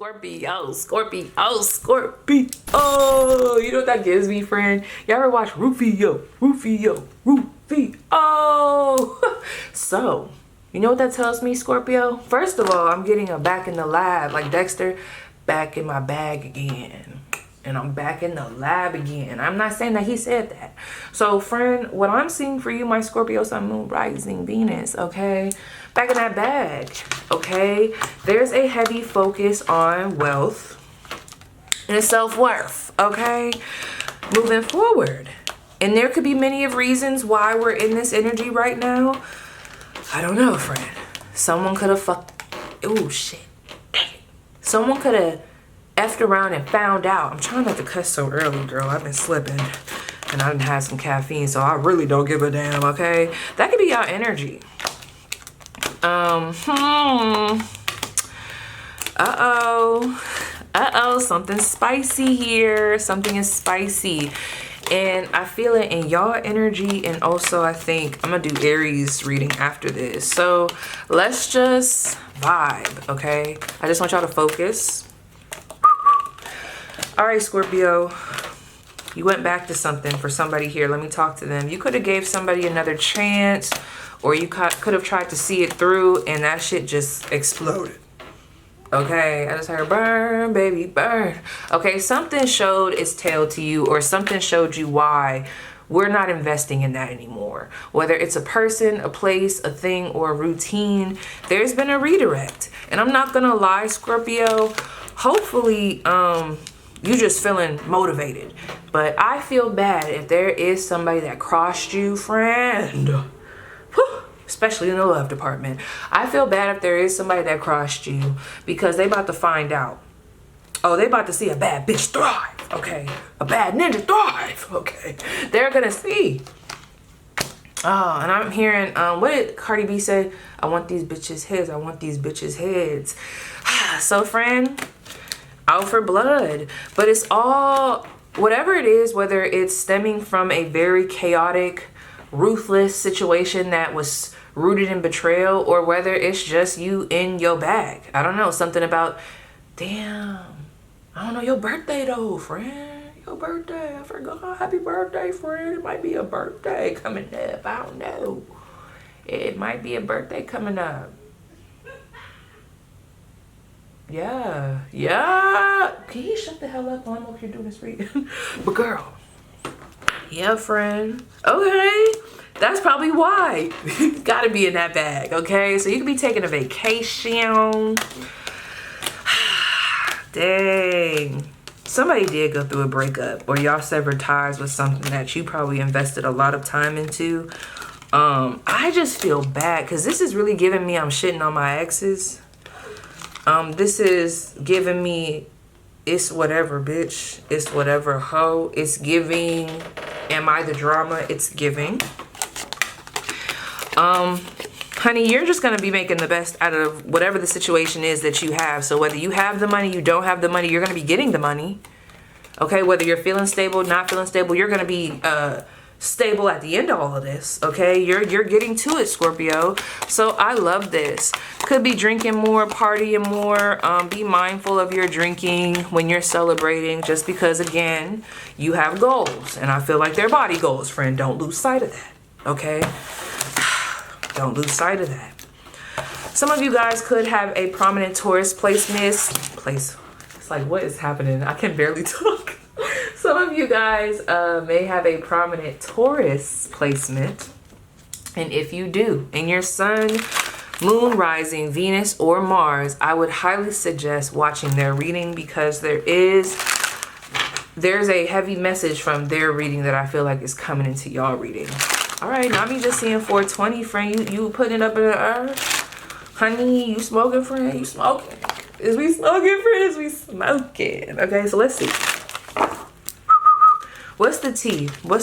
Scorpio, Scorpio, Scorpio. Oh, you know what that gives me, friend? You ever watch Rufio? Oh, so you know what that tells me, Scorpio? First of all, I'm getting a back in the lab, like Dexter, back in my bag again. And I'm back in the lab again. I'm not saying that he said that. So, friend, what I'm seeing for you, my Scorpio, Sun, Moon, Rising, Venus, okay? Back in that bag, okay? There's a heavy focus on wealth and self-worth, okay? Moving forward. And there could be many of reasons why we're in this energy right now. I don't know, friend. Someone could have oh, shit. Someone could have effed around and found out. I'm trying not to cuss so early, girl. I've been slipping. And I done had some caffeine, so I really don't give a damn, okay? That could be our energy. Uh-oh, something's spicy here. Something is spicy. And I feel it in y'all energy, and also I think I'm gonna do Aries reading after this. So let's just vibe, okay? I just want y'all to focus. All right, Scorpio, you went back to something for somebody here. Let me talk to them. You could have gave somebody another chance, or you could have tried to see it through, and that shit just exploded. Okay, I just heard burn, baby, burn. Okay, something showed its tail to you, or something showed you why we're not investing in that anymore. Whether it's a person, a place, a thing, or a routine, there's been a redirect. And I'm not gonna lie, Scorpio, hopefully, you just feeling motivated. But I feel bad if there is somebody that crossed you, friend. Whew. Especially in the love department. I feel bad if there is somebody that crossed you, because they about to find out. Oh, they about to see a bad bitch thrive, okay? A bad ninja thrive, okay? They're gonna see. Oh, and I'm hearing, what did Cardi B say? I want these bitches' heads. I want these bitches' heads. So, friend, out for blood. But it's all, whatever it is, whether it's stemming from a very chaotic, ruthless situation that was rooted in betrayal, or whether it's just you in your bag. I don't know, something about, damn, I don't know, your birthday though, friend. Your birthday, I forgot. Happy birthday, friend. It might be a birthday coming up. I don't know. It might be a birthday coming up. Yeah. Can you shut the hell up while I'm up here doing this reading? But girl, yeah, friend. Okay, that's probably why. You gotta be in that bag, okay? So you could be taking a vacation. Dang. Somebody did go through a breakup, or y'all severed ties with something that you probably invested a lot of time into. I just feel bad, because this is really giving me I'm shitting on my exes. This is giving me, it's whatever, bitch. It's whatever, hoe. It's giving, am I the drama? It's giving. Honey, you're just going to be making the best out of whatever the situation is that you have. So whether you have the money, you don't have the money, you're going to be getting the money. Okay, whether you're feeling stable, not feeling stable, you're going to be stable at the end of all of this. Okay, you're getting to it, Scorpio. So I love this. Could be drinking more, partying more. Be mindful of your drinking when you're celebrating, just because, again, you have goals, and I feel like they're body goals, friend. Don't lose sight of that. Okay, don't lose sight of that. Some of you guys could have a prominent Taurus placement. It's like, what is happening? I can barely talk. Some of you guys may have a prominent Taurus placement. And if you do, in your sun, moon, rising, Venus, or Mars, I would highly suggest watching their reading, because there's a heavy message from their reading that I feel like is coming into y'all reading. All right, now me just seeing 420, friend. You putting it up in the earth. Honey, you smoking, friend? You smoking? Is we smoking, friend? Is we smoking? Okay, so let's see. What's the tea? Well,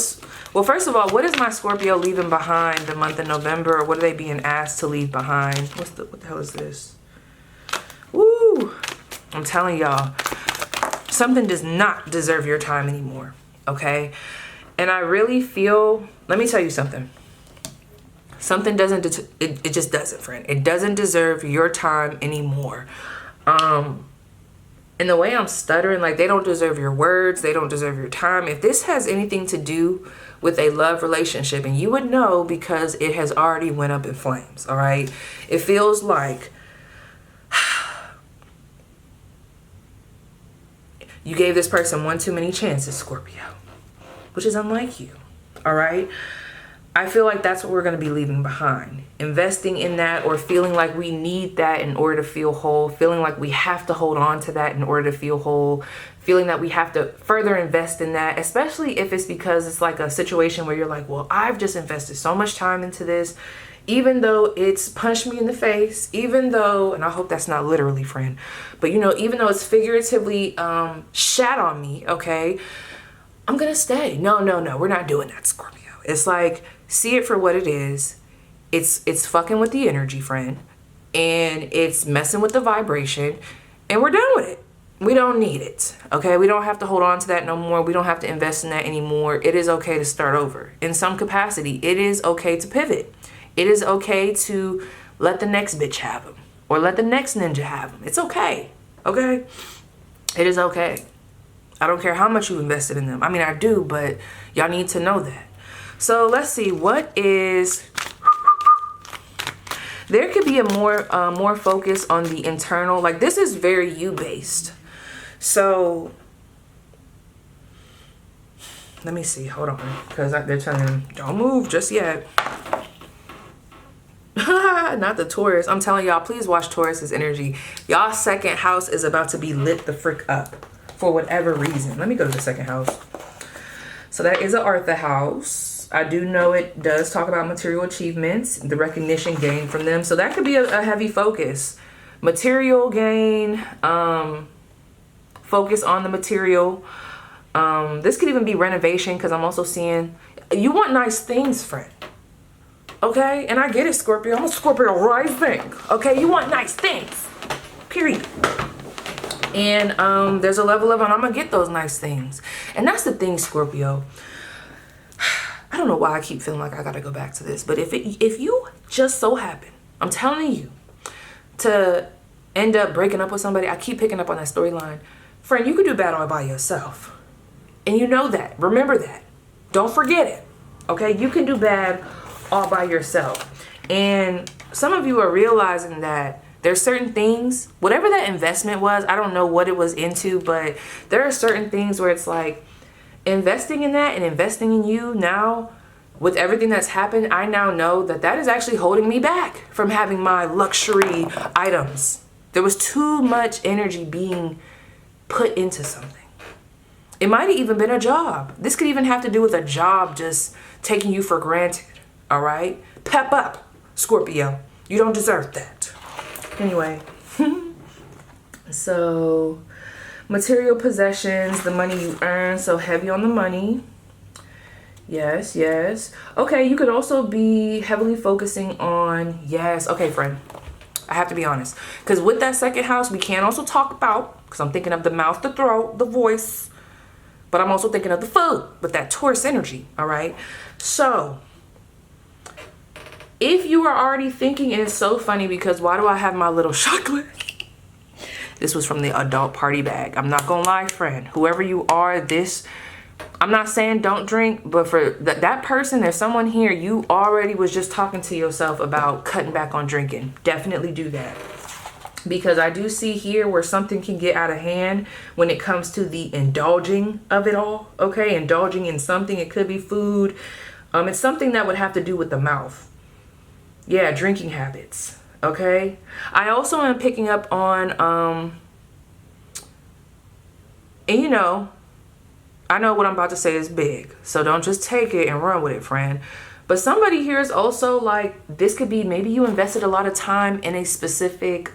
first of all, what is my Scorpio leaving behind the month of November? Or what are they being asked to leave behind? What the hell is this? Woo! I'm telling y'all, something does not deserve your time anymore. Okay? And I really feel, let me tell you something. Something doesn't, it just doesn't, friend. It doesn't deserve your time anymore. And the way I'm stuttering, like, they don't deserve your words. They don't deserve your time. If this has anything to do with a love relationship, and you would know because it has already went up in flames, all right? It feels like you gave this person one too many chances, Scorpio, which is unlike you, all right? I feel like that's what we're going to be leaving behind. Investing in that, or feeling like we need that in order to feel whole, feeling like we have to hold on to that in order to feel whole, feeling that we have to further invest in that, especially if it's because it's like a situation where you're like, well, I've just invested so much time into this, even though it's punched me in the face, even though, and I hope that's not literally, friend, but you know, even though it's figuratively shat on me, okay, I'm going to stay. No, we're not doing that, Scorpio. It's like, see it for what it is. It's fucking with the energy, friend. And it's messing with the vibration. And we're done with it. We don't need it. Okay? We don't have to hold on to that no more. We don't have to invest in that anymore. It is okay to start over. In some capacity, it is okay to pivot. It is okay to let the next bitch have him. Or let the next ninja have him. It's okay. Okay? It is okay. I don't care how much you invested in them. I mean, I do, but y'all need to know that. So let's see, what is, there could be a more focus on the internal, like this is very you based. So let me see, hold on, because they're telling him, don't move just yet. Not the Taurus. I'm telling y'all, please watch Taurus's energy. Y'all second house is about to be lit the frick up for whatever reason. Let me go to the second house. So that is an Arthur house. I do know it does talk about material achievements, the recognition gained from them. So that could be a heavy focus. Material gain, focus on the material. This could even be renovation, because I'm also seeing, you want nice things, friend. Okay? And I get it, Scorpio. I'm a Scorpio rising. Okay? You want nice things. Period. And there's a level of, I'm going to get those nice things. And that's the thing, Scorpio. I don't know why I keep feeling like I got to go back to this, but if you just so happen, I'm telling you, to end up breaking up with somebody, I keep picking up on that storyline. Friend, you could do bad all by yourself. And you know that. Remember that. Don't forget it. Okay? You can do bad all by yourself. And some of you are realizing that there's certain things, whatever that investment was, I don't know what it was into, but there are certain things where it's like, investing in that and investing in you now, with everything that's happened, I now know that that is actually holding me back from having my luxury items. There was too much energy being put into something. It might have even been a job. This could even have to do with a job just taking you for granted. All right? Pep up, Scorpio. You don't deserve that. Anyway. So, material possessions, the money you earn, so heavy on the money. Yes, yes. Okay, you could also be heavily focusing on, yes. Okay, friend, I have to be honest. Because with that second house, we can also talk about, because I'm thinking of the mouth, the throat, the voice, but I'm also thinking of the food with that Taurus energy, all right? So, if you are already thinking, and it's so funny because why do I have my little chocolate? This was from the adult party bag. I'm not gonna lie, friend. Whoever you are, this, I'm not saying don't drink, but for that person, there's someone here, you already was just talking to yourself about cutting back on drinking. Definitely do that. Because I do see here where something can get out of hand when it comes to the indulging of it all. Okay, indulging in something. It could be food. It's something that would have to do with the mouth. Yeah, drinking habits. Okay, I also am picking up on, and you know, I know what I'm about to say is big, so don't just take it and run with it, friend. But somebody here is also like, this could be, maybe you invested a lot of time in a specific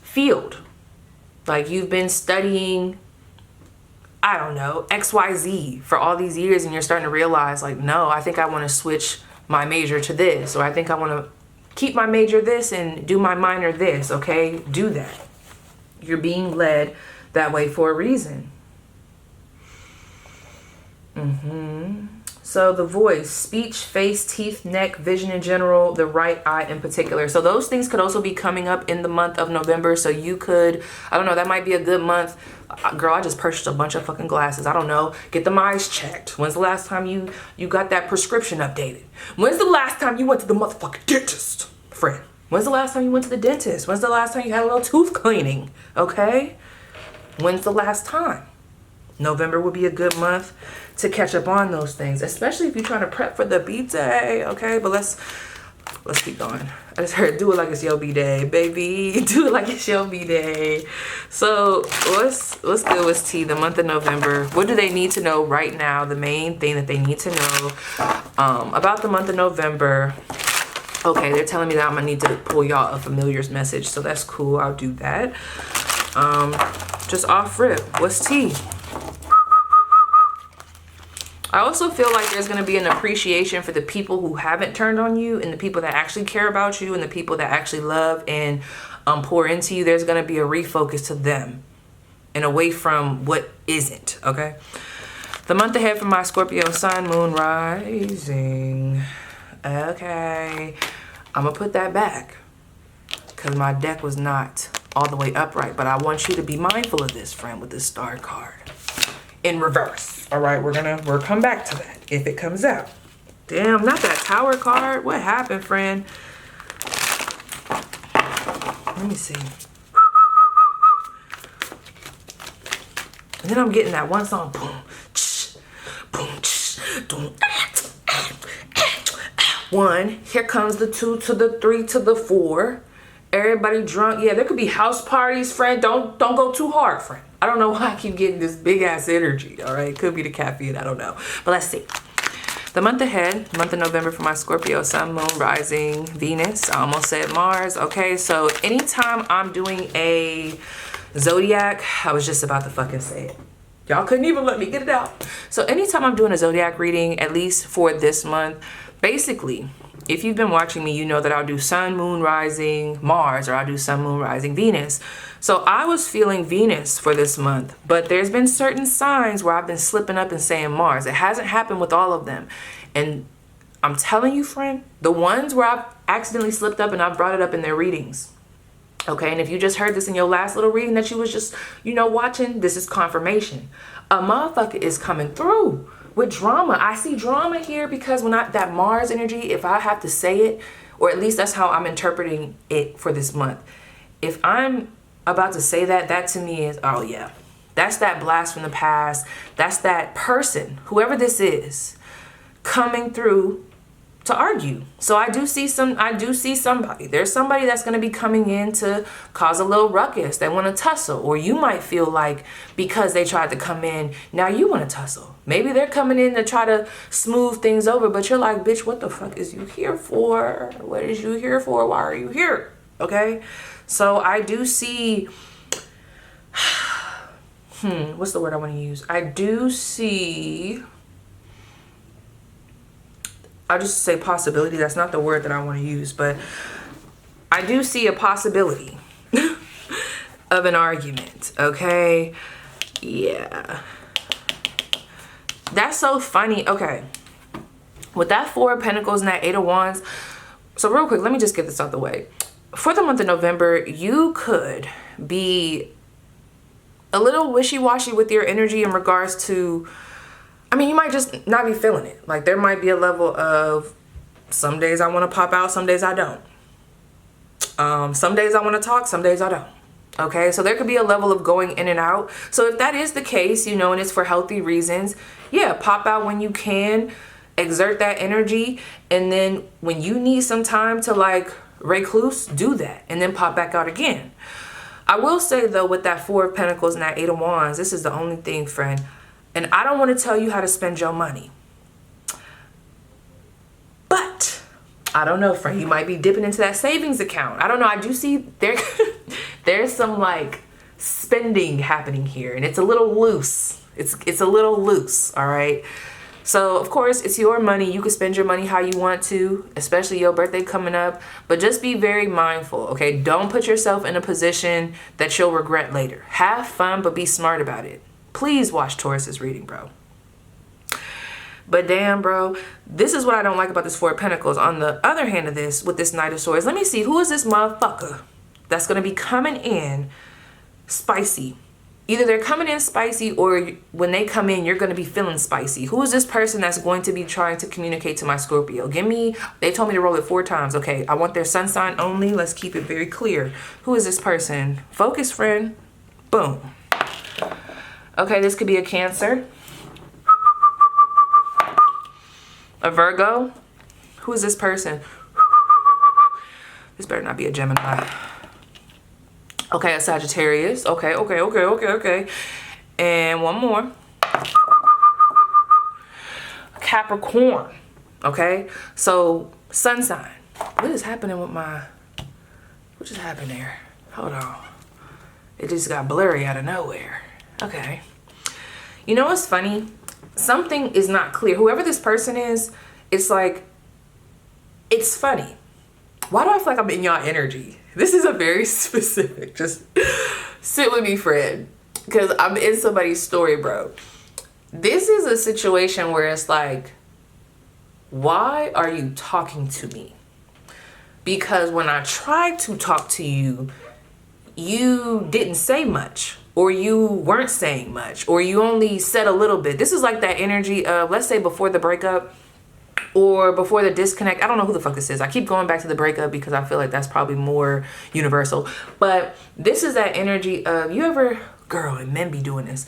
field. Like you've been studying, I don't know, XYZ for all these years, and you're starting to realize like, no, I think I want to switch my major to this, or I think I want to keep my major this and do my minor this. Okay, do that. You're being led that way for a reason. So the voice, speech, face, teeth, neck, vision in general, the right eye in particular. So those things could also be coming up in the month of November. So you could, I don't know, that might be a good month. Girl, I just purchased a bunch of fucking glasses. I don't know. Get them eyes checked. When's the last time you got that prescription updated? When's the last time you went to the motherfucking dentist, friend? When's the last time you went to the dentist? When's the last time you had a little tooth cleaning? Okay? When's the last time? November would be a good month to catch up on those things, especially if you're trying to prep for the B-Day, okay? But let's keep going. I just heard do it like it's your B-Day, baby. Do it like it's your B-Day. So what's good with T, the month of November? What do they need to know right now? The main thing that they need to know about the month of November. Okay, they're telling me that I'm gonna need to pull y'all a familiars message, so that's cool. I'll do that. Just off rip. What's T? I also feel like there's going to be an appreciation for the people who haven't turned on you and the people that actually care about you and the people that actually love and pour into you. There's going to be a refocus to them and away from what isn't, okay? The month ahead for my Scorpio sun, moon, rising. Okay. I'm going to put that back because my deck was not all the way upright. But I want you to be mindful of this, friend, with this star card in reverse. All right, we'll come back to that if it comes out. Damn, not that tower card. What happened, friend? Let me see. And then I'm getting that one song. Boom, ch, boom, ch, boom, one. Here comes the 2 to the 3 to the 4. Everybody drunk. Yeah, there could be house parties, friend. Don't go too hard, friend. I don't know why I keep getting this big ass energy, all right? Could be the caffeine, I don't know. But let's see. The month ahead, month of November for my Scorpio, sun, moon, rising, Venus. I almost said Mars, okay? So anytime I'm doing a zodiac, I was just about to fucking say it. Y'all couldn't even let me get it out. So anytime I'm doing a zodiac reading, at least for this month, basically, if you've been watching me, you know that I'll do sun, moon, rising, Mars, or I'll do sun, moon, rising, Venus. So I was feeling Venus for this month, but there's been certain signs where I've been slipping up and saying Mars. It hasn't happened with all of them. And I'm telling you, friend, the ones where I've accidentally slipped up and I've brought it up in their readings. Okay, and if you just heard this in your last little reading that you was just, watching, this is confirmation. A motherfucker is coming through with drama. I see drama here because when that Mars energy, if I have to say it, or at least that's how I'm interpreting it for this month. If I'm about to say that to me is, oh yeah, that's that blast from the past. That's that person, whoever this is, coming through to argue. So I do see somebody. There's somebody that's going to be coming in to cause a little ruckus. They want to tussle. Or you might feel like because they tried to come in, now you want to tussle. Maybe they're coming in to try to smooth things over, but you're like, bitch, what the fuck is you here for? What is you here for? Why are you here? Okay? So I do see, what's the word I want to use? I do see, I'll just say possibility. That's not the word that I want to use, but I do see a possibility of an argument, okay? Yeah. That's so funny. Okay. With that 4 of Pentacles and that 8 of Wands, so real quick, let me just get this out the way. For the month of November, you could be a little wishy-washy with your energy in regards to, you might just not be feeling it. Like there might be a level of some days I want to pop out, some days I don't. Some days I want to talk, some days I don't. Okay, so there could be a level of going in and out. So if that is the case, and it's for healthy reasons, yeah, pop out when you can, exert that energy, and then when you need some time to recluse, do that, and then pop back out again. I will say though, with that 4 of Pentacles and that 8 of Wands, this is the only thing, friend, and I don't want to tell you how to spend your money, but I don't know, friend, you might be dipping into that savings account. I don't know. I do see there's some spending happening here, and it's a little loose. It's a little loose. All right. So of course it's your money. You can spend your money how you want to, especially your birthday coming up, but just be very mindful. Okay. Don't put yourself in a position that you'll regret later. Have fun, but be smart about it. Please watch Taurus's reading, bro. But damn, bro, this is what I don't like about this Four of Pentacles. On the other hand of this, with this Knight of Swords, let me see, who is this motherfucker that's going to be coming in spicy? Either they're coming in spicy, or when they come in, you're going to be feeling spicy. Who is this person that's going to be trying to communicate to my Scorpio? Give me, they told me to roll it 4 times. Okay, I want their sun sign only. Let's keep it very clear. Who is this person? Focus, friend. Boom. Okay, this could be a Cancer. A Virgo. Who is this person? This better not be a Gemini. Okay, a Sagittarius. Okay. And one more. Capricorn. Okay, so sun sign. What is happening with my... What just happened there? Hold on. It just got blurry out of nowhere. Okay. You know what's funny? Something is not clear. Whoever this person is, it's like... It's funny. Why do I feel like I'm in y'all energy? This is a very specific, just sit with me, friend, because I'm in somebody's story, bro. This is a situation where it's like, why are you talking to me? Because when I tried to talk to you, you didn't say much, or you weren't saying much, or you only said a little bit. This is like that energy of, let's say, before the breakup, or before the disconnect. I don't know who the fuck this is. I keep going back to the breakup because I feel like that's probably more universal. But this is that energy of, you ever, girl, and men be doing this,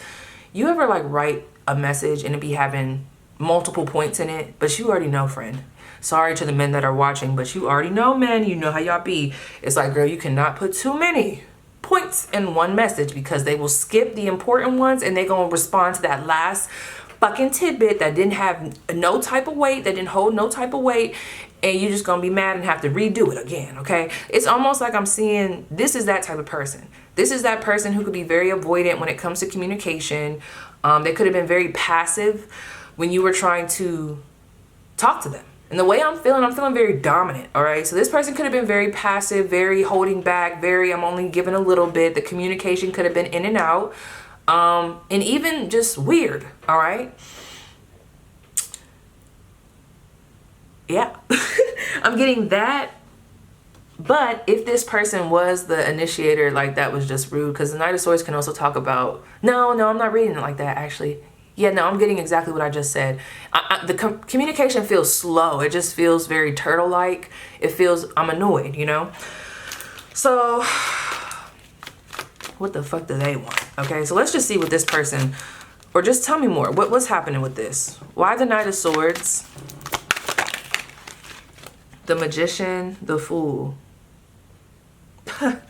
you ever like write a message and it be having multiple points in it, but you already know, friend. Sorry to the men that are watching, but you already know, men. You know how y'all be. It's like, girl, you cannot put too many points in one message because they will skip the important ones and they gonna respond to that last fucking tidbit that didn't have no type of weight, that didn't hold no type of weight, and you're just gonna be mad and have to redo it again. Okay, it's almost like I'm seeing, this is that type of person. This is that person who could be very avoidant when it comes to communication. They could have been very passive when you were trying to talk to them. And the way I'm feeling very dominant. All right, so this person could have been very passive, very holding back, very, I'm only giving a little bit. The communication could have been in and out. And even just weird. All right. Yeah. I'm getting that. But if this person was the initiator, like, that was just rude, because the Knight of Swords can also talk about, no, I'm not reading it like that, actually. Yeah, no, I'm getting exactly what I just said. The communication feels slow. It just feels very turtle-like. It feels, I'm annoyed, you know? So what the fuck do they want? Okay, so let's just see what this person, or just tell me more. What's happening with this? Why the Knight of Swords? The Magician, the Fool. Look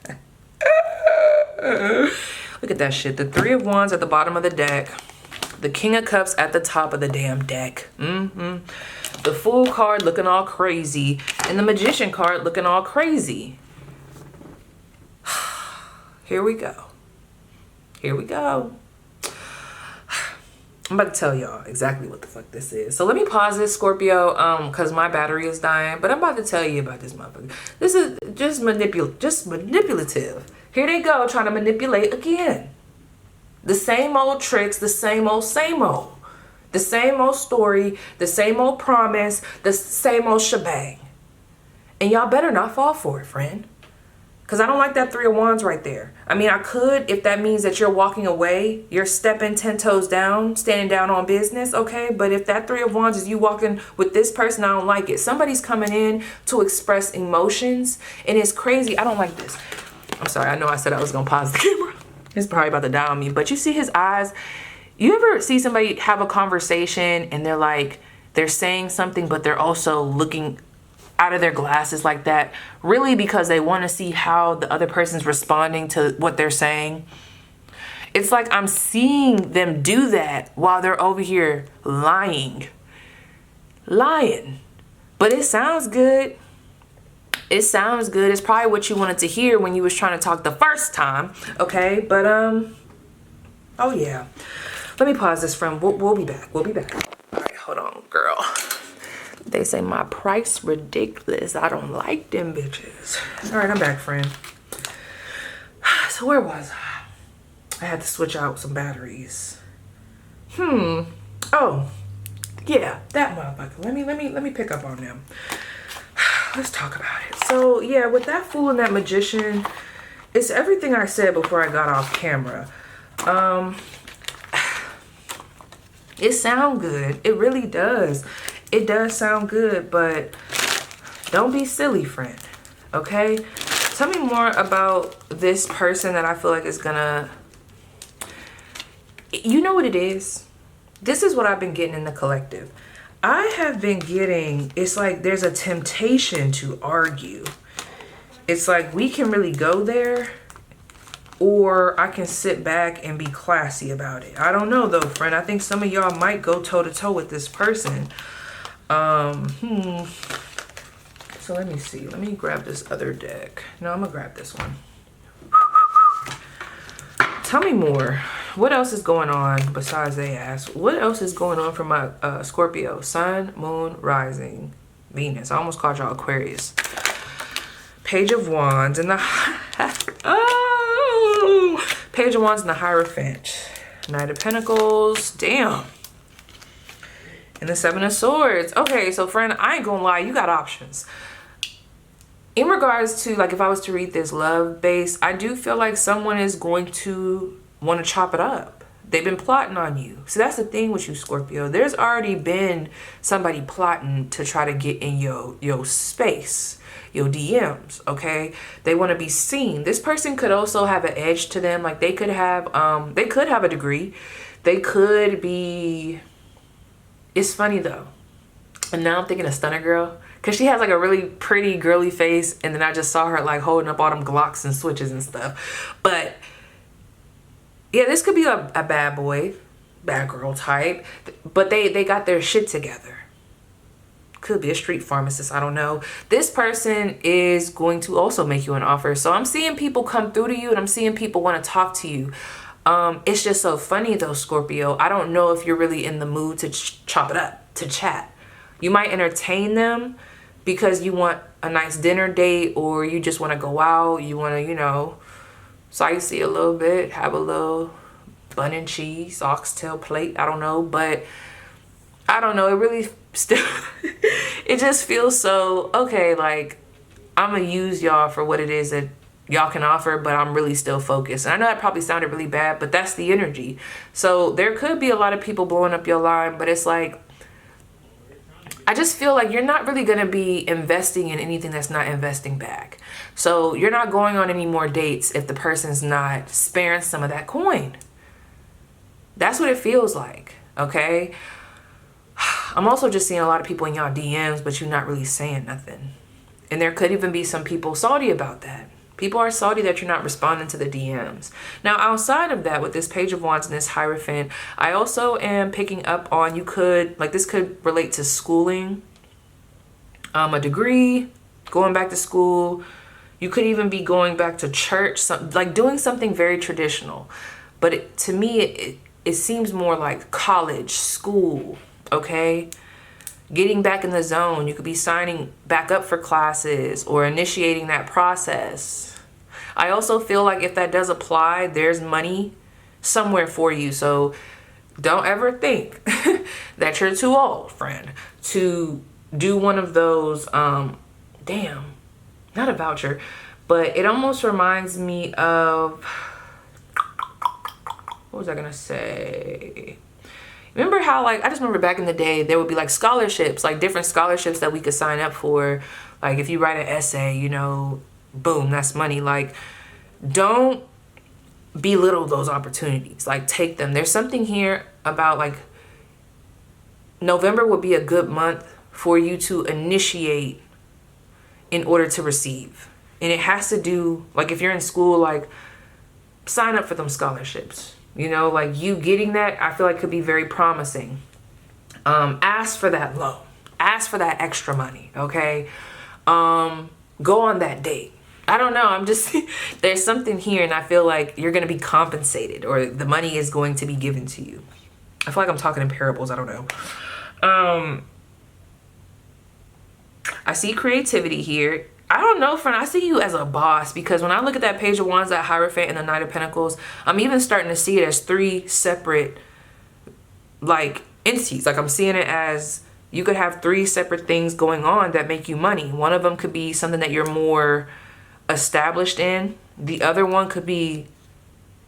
at that shit. The Three of Wands at the bottom of the deck. The King of Cups at the top of the damn deck. The Fool card looking all crazy. And the Magician card looking all crazy. Here we go. Here we go. I'm about to tell y'all exactly what the fuck this is. So let me pause this, Scorpio, because my battery is dying. But I'm about to tell you about this motherfucker. This is just manipulative. Here they go, trying to manipulate again. The same old tricks, the same old, same old. The same old story, the same old promise, the same old shebang. And y'all better not fall for it, friend. Because I don't like that Three of Wands right there. I mean, I could, if that means that you're walking away, you're stepping 10 toes down, standing down on business, okay? But if that Three of Wands is you walking with this person, I don't like it. Somebody's coming in to express emotions, and it's crazy. I don't like this. I'm sorry, I know I said I was going to pause the camera. It's probably about to die on me. But you see his eyes? You ever see somebody have a conversation and they're like, they're saying something, but they're also looking out of their glasses like that, really because they want to see how the other person's responding to what they're saying? It's like I'm seeing them do that while they're over here lying. But it sounds good. It sounds good. It's probably what you wanted to hear when you was trying to talk the first time. Okay, but oh yeah. Let me pause this, friend. We'll be back. We'll be back. All right, hold on, girl. They say my price ridiculous. I don't like them bitches. All right, I'm back, friend. So where was I? I had to switch out some batteries. Oh, Yeah, that motherfucker. Let me pick up on them. Let's talk about it. So yeah, with that Fool and that Magician, it's everything I said before I got off camera. It sounds good. It really does. It does sound good, but don't be silly, friend. Okay? Tell me more about this person that I feel like is gonna... You know what it is? This is what I've been getting in the collective. I have been getting... It's like there's a temptation to argue. It's like we can really go there, or I can sit back and be classy about it. I don't know though, friend. I think some of y'all might go toe-to-toe with this person. So let me see. Let me grab this other deck. No, I'm gonna grab this one. Tell me more. What else is going on besides they ask? What else is going on for my Scorpio? Sun, Moon, Rising, Venus. I almost called y'all Aquarius. Page of Wands and the... Oh! Page of Wands and the Hierophant. Knight of Pentacles. Damn. And the Seven of Swords. Okay, so friend, I ain't gonna lie. You got options. In regards to, like, if I was to read this love base, I do feel like someone is going to want to chop it up. They've been plotting on you. So that's the thing with you, Scorpio. There's already been somebody plotting to try to get in your space, your DMs, okay? They want to be seen. This person could also have an edge to them. Like, they could have a degree. They could be... It's funny, though. And now I'm thinking of Stunner Girl. Because she has like a really pretty girly face. And then I just saw her like holding up all them Glocks and switches and stuff. But yeah, this could be a bad boy, bad girl type. But they got their shit together. Could be a street pharmacist. I don't know. This person is going to also make you an offer. So I'm seeing people come through to you. And I'm seeing people want to talk to you. It's just so funny though, Scorpio. I don't know if you're really in the mood to chop it up, to chat. You might entertain them because you want a nice dinner date, or you just want to go out. You want to, you know, sightsee a little bit, have a little bun and cheese, oxtail plate. I don't know, but I don't know. It really still, it just feels so, okay, like I'm going to use y'all for what it is that y'all can offer, but I'm really still focused. And I know that probably sounded really bad, but that's the energy. So there could be a lot of people blowing up your line, but it's like, I just feel like you're not really going to be investing in anything that's not investing back. So you're not going on any more dates if the person's not sparing some of that coin. That's what it feels like, okay? I'm also just seeing a lot of people in y'all DMs, but you're not really saying nothing. And there could even be some people salty about that. People are salty that you're not responding to the DMs. Now, outside of that, with this Page of Wands and this Hierophant, I also am picking up on, you could, like, this could relate to schooling, a degree, going back to school. You could even be going back to church, like doing something very traditional. But to me, it seems more like college, school, okay? Getting back in the zone. You could be signing back up for classes or initiating that process. I also feel like if that does apply, there's money somewhere for you. So don't ever think that you're too old, friend, to do one of those, damn, not a voucher, but it almost reminds me of, what was I gonna say? Remember how, like, I just remember back in the day, there would be like scholarships, like different scholarships that we could sign up for. Like if you write an essay, you know, boom, that's money. Like, don't belittle those opportunities. Like, take them. There's something here about, like, November would be a good month for you to initiate in order to receive. And it has to do, like, if you're in school, like, sign up for them scholarships. You know, like, you getting that, I feel like could be very promising. Ask for that loan. Ask for that extra money, okay? Go on that date. I don't know. I'm just, there's something here, and I feel like you're going to be compensated, or the money is going to be given to you. I feel like I'm talking in parables. I don't know. I see creativity here. I don't know, friend. I see you as a boss, because when I look at that Page of Wands, that Hierophant, and the Knight of Pentacles, I'm even starting to see it as three separate, like, entities. Like I'm seeing it as you could have 3 separate things going on that make you money. One of them could be something that you're more established in. The other one could be,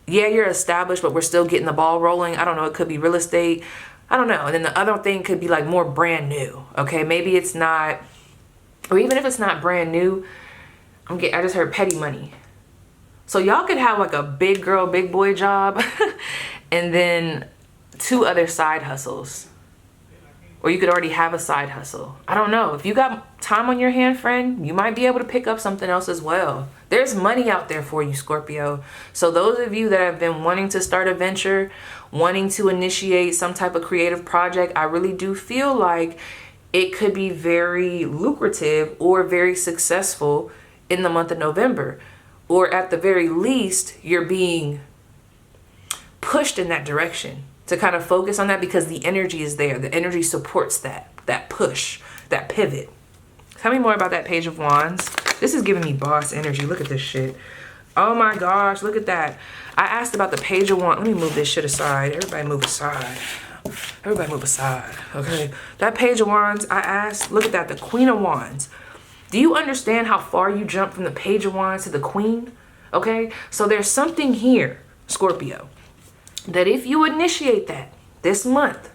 yeah, you're established, but we're still getting the ball rolling. I don't know. It could be real estate. I don't know. And then the other thing could be like more brand new. Okay. Maybe it's not, or even if it's not brand new, I just heard petty money. So y'all could have like a big girl, big boy job and then 2 other side hustles. Or you could already have a side hustle. I don't know. If you got time on your hand, friend, you might be able to pick up something else as well. There's money out there for you, Scorpio. So those of you that have been wanting to start a venture, wanting to initiate some type of creative project, I really do feel like it could be very lucrative or very successful in the month of November. Or at the very least, you're being pushed in that direction to kind of focus on that because the energy is there. The energy supports that push, that pivot. Tell me more about that Page of Wands. This is giving me boss energy. Look at this shit. Oh my gosh, look at that. I asked about the Page of Wands. Let me move this shit aside. Everybody move aside. Everybody move aside, okay? That Page of Wands, I asked, look at that, the Queen of Wands. Do you understand how far you jump from the Page of Wands to the Queen? Okay, so there's something here, Scorpio, that if you initiate that this month,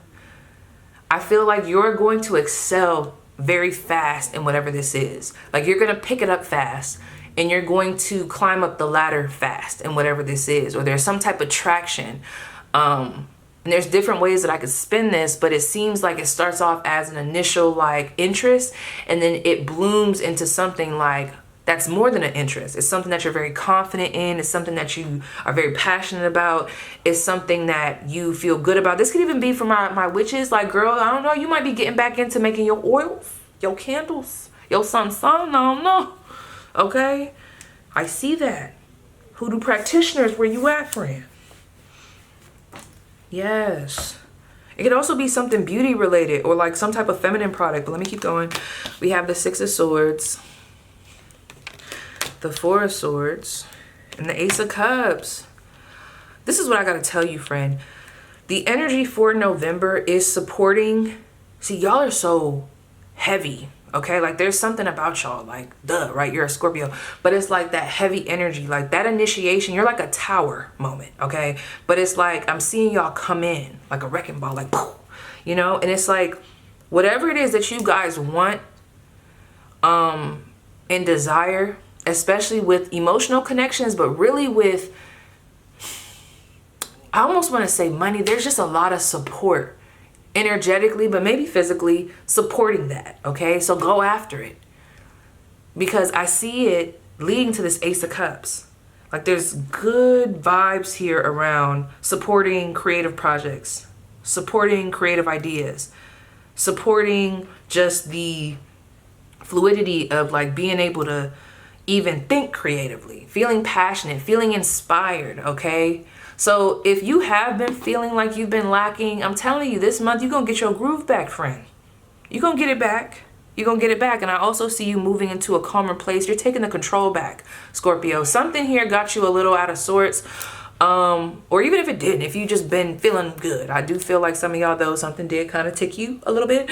I feel like you're going to excel very fast in whatever this is. Like you're going to pick it up fast and you're going to climb up the ladder fast in whatever this is, or there's some type of traction. And there's different ways that I could spin this, but it seems like it starts off as an initial like interest and then it blooms into something like that's more than an interest. It's something that you're very confident in. It's something that you are very passionate about. It's something that you feel good about. This could even be for my witches. Like, girl, I don't know. You might be getting back into making your oils, your candles, your sun. I don't know. Okay? I see that. Hoodoo practitioners, where you at, friend? Yes. It could also be something beauty related or like some type of feminine product. But let me keep going. We have the 6 of Swords, the 4 of Swords, and the Ace of Cups. This is what I gotta tell you, friend. The energy for November is supporting. See, y'all are so heavy, okay? Like there's something about y'all, like, duh, right? You're a Scorpio. But it's like that heavy energy, like that initiation. You're like a tower moment, okay? But it's like I'm seeing y'all come in like a wrecking ball, like, poof, you know? And it's like whatever it is that you guys want and desire, especially with emotional connections, but really with, I almost want to say money. There's just a lot of support energetically, but maybe physically supporting that. Okay. So go after it because I see it leading to this Ace of Cups. Like there's good vibes here around supporting creative projects, supporting creative ideas, supporting just the fluidity of like being able to even think creatively, feeling passionate, feeling inspired, okay? So if you have been feeling like you've been lacking, I'm telling you, this month you're going to get your groove back, friend. You're going to get it back. You're going to get it back. And I also see you moving into a calmer place. You're taking the control back, Scorpio. Something here got you a little out of sorts. Or even if it didn't, if you just been feeling good. I do feel like some of y'all, though, something did kind of tick you a little bit.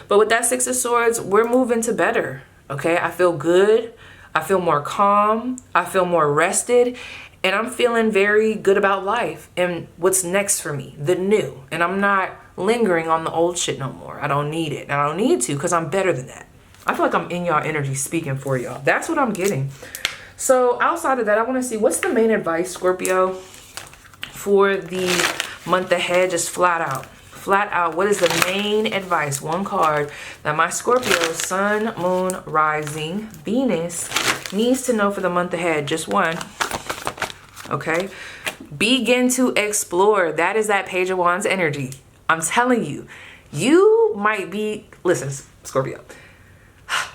But with that 6 of Swords, we're moving to better, okay? I feel good. I feel more calm. I feel more rested. And I'm feeling very good about life and what's next for me, the new. And I'm not lingering on the old shit no more. I don't need it. And I don't need to because I'm better than that. I feel like I'm in y'all energy speaking for y'all. That's what I'm getting. So outside of that, I want to see what's the main advice, Scorpio, for the month ahead, just flat out. Flat out, what is the main advice? One card that my Scorpio, Sun, Moon, Rising, Venus needs to know for the month ahead. Just one. Okay. Begin to explore. That is that Page of Wands energy. I'm telling you, you might be, listen, Scorpio.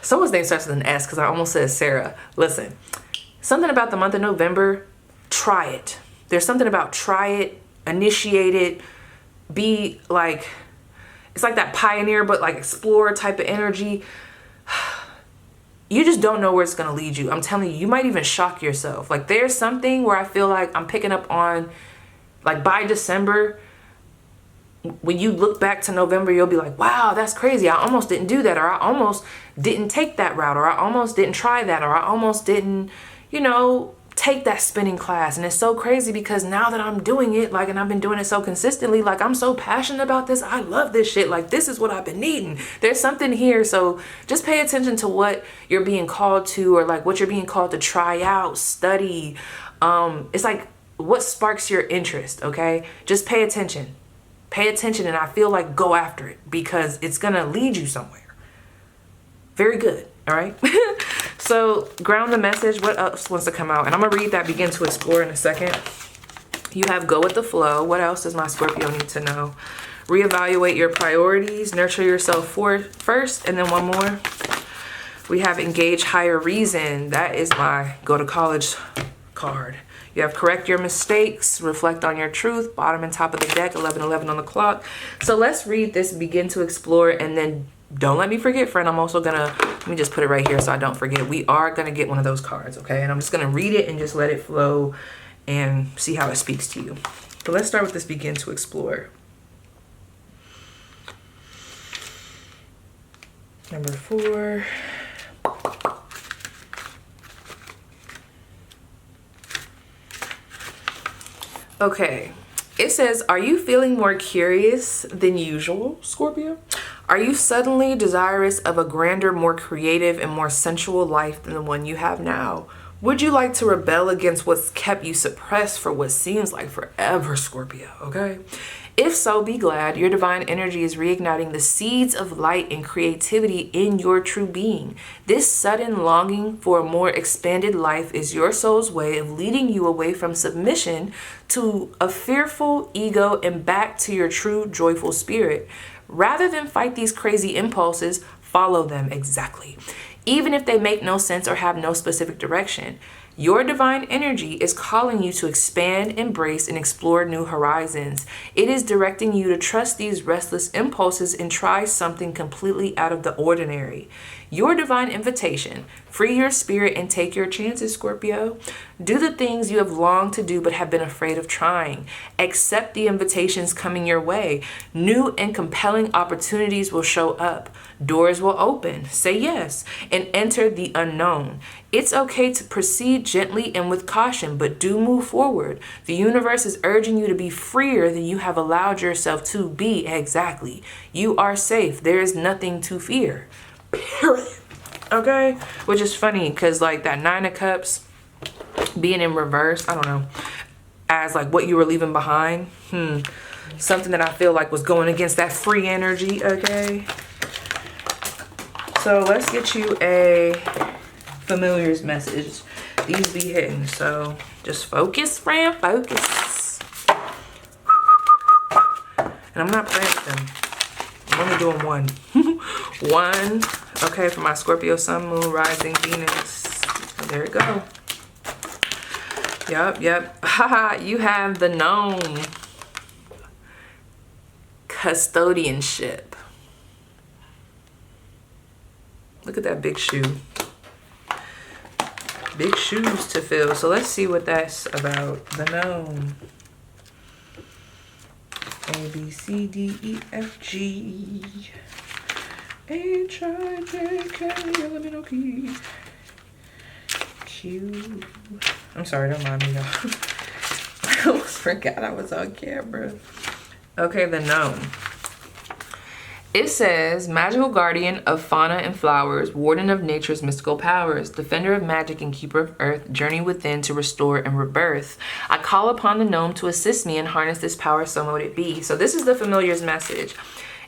Someone's name starts with an S because I almost said Sarah. Listen, something about the month of November, try it. There's something about try it, initiate it. Be like, it's like that pioneer, but like explorer type of energy. You just don't know where it's going to lead you. I'm telling you, you might even shock yourself. Like there's something where I feel like I'm picking up on, like by December, when you look back to November, you'll be like, wow, that's crazy. I almost didn't do that, or I almost didn't take that route, or I almost didn't try that, or I almost didn't, take that spinning class. And it's so crazy because now that I'm doing it, like, and I've been doing it so consistently, like, I'm so passionate about this. I love this shit. Like, this is what I've been needing. There's something here. So just pay attention to what you're being called to, or like what you're being called to try out, study. It's like what sparks your interest. Okay. Just pay attention. Pay attention, and I feel like go after it because it's going to lead you somewhere. Very good. All right. So ground the message. What else wants to come out? And I'm going to read that begin to explore in a second. You have go with the flow. What else does my Scorpio need to know? Reevaluate your priorities. Nurture yourself first. And then one more. We have engage higher reason. That is my go to college card. You have correct your mistakes, reflect on your truth, bottom and top of the deck, 11:11 on the clock. So let's read this, begin to explore, and then don't let me forget, friend. I'm also gonna, let me just put it right here so I don't forget. We are gonna get one of those cards, okay? And I'm just gonna read it and just let it flow and see how it speaks to you. So let's start with this begin to explore. Number 4. Okay, it says, are you feeling more curious than usual, Scorpio? Are you suddenly desirous of a grander, more creative, and more sensual life than the one you have now? Would you like to rebel against what's kept you suppressed for what seems like forever, Scorpio, okay? If so, be glad. Your divine energy is reigniting the seeds of light and creativity in your true being. This sudden longing for a more expanded life is your soul's way of leading you away from submission to a fearful ego and back to your true joyful spirit. Rather than fight these crazy impulses, follow them exactly, even if they make no sense or have no specific direction. Your divine energy is calling you to expand, embrace, and explore new horizons. It is directing you to trust these restless impulses and try something completely out of the ordinary. Your divine invitation: free your spirit and take your chances, Scorpio. Do the things you have longed to do but have been afraid of trying. Accept the invitations coming your way. New and compelling opportunities will show up. Doors will open. Say yes and enter the unknown. It's okay to proceed gently and with caution, but do move forward. The universe is urging you to be freer than you have allowed yourself to be. Exactly. You are safe. There is nothing to fear. Period. Okay? Which is funny because like that 9 of Cups being in reverse, I don't know, as like what you were leaving behind. Something that I feel like was going against that free energy. Okay? So let's get you a familiar's message. These be hitting, so just focus, friend, focus. And I'm not playing with them. I'm only doing one. One. Okay, for my Scorpio sun, moon, rising, Venus. There it go. Yep. Haha, you have the gnome. Custodianship. Look at that big shoe. Big shoes to fill. So let's see what that's about. The gnome. A, B, C, D, E, F, G, H, I, J, K, L, M, N, O, P, Q. I'm sorry, don't mind me, y'all. I almost forgot I was on camera. Okay, the gnome. It says, magical guardian of fauna and flowers, warden of nature's mystical powers, defender of magic and keeper of earth, journey within to restore and rebirth. I call upon the gnome to assist me and harness this power, so mote it be. So this is the familiar's message.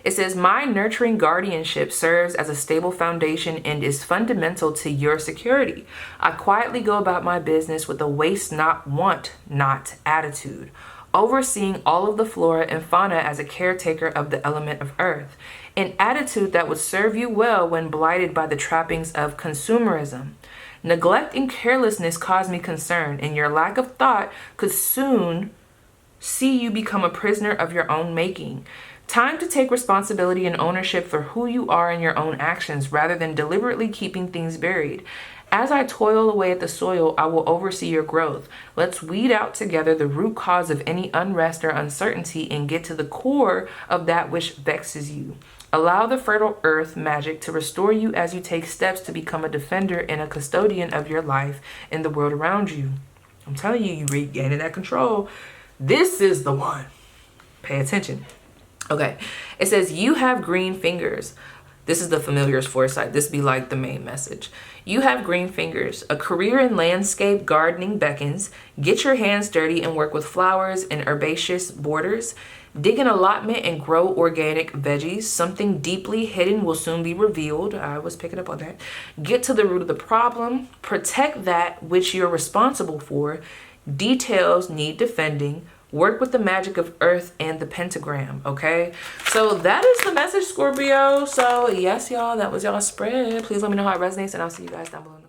It says, my nurturing guardianship serves as a stable foundation and is fundamental to your security. I quietly go about my business with a waste not, want not attitude, overseeing all of the flora and fauna as a caretaker of the element of earth, an attitude that would serve you well when blighted by the trappings of consumerism. Neglect and carelessness cause me concern, and your lack of thought could soon see you become a prisoner of your own making. Time to take responsibility and ownership for who you are and your own actions rather than deliberately keeping things buried. As I toil away at the soil, I will oversee your growth. Let's weed out together the root cause of any unrest or uncertainty and get to the core of that which vexes you. Allow the fertile earth magic to restore you as you take steps to become a defender and a custodian of your life and the world around you. I'm telling you, you regaining that control. This is the one. Pay attention. Okay. It says, you have green fingers. This is the familiar's foresight. This be like the main message. You have green fingers. A career in landscape gardening beckons. Get your hands dirty and work with flowers and herbaceous borders. Dig an allotment and grow organic veggies. Something deeply hidden will soon be revealed. I was picking up on that. Get to the root of the problem. Protect that which you're responsible for. Details need defending. Work with the magic of earth and the pentagram, okay? So that is the message, Scorpio. So yes, y'all, that was y'all's spread. Please let me know how it resonates, and I'll see you guys down below.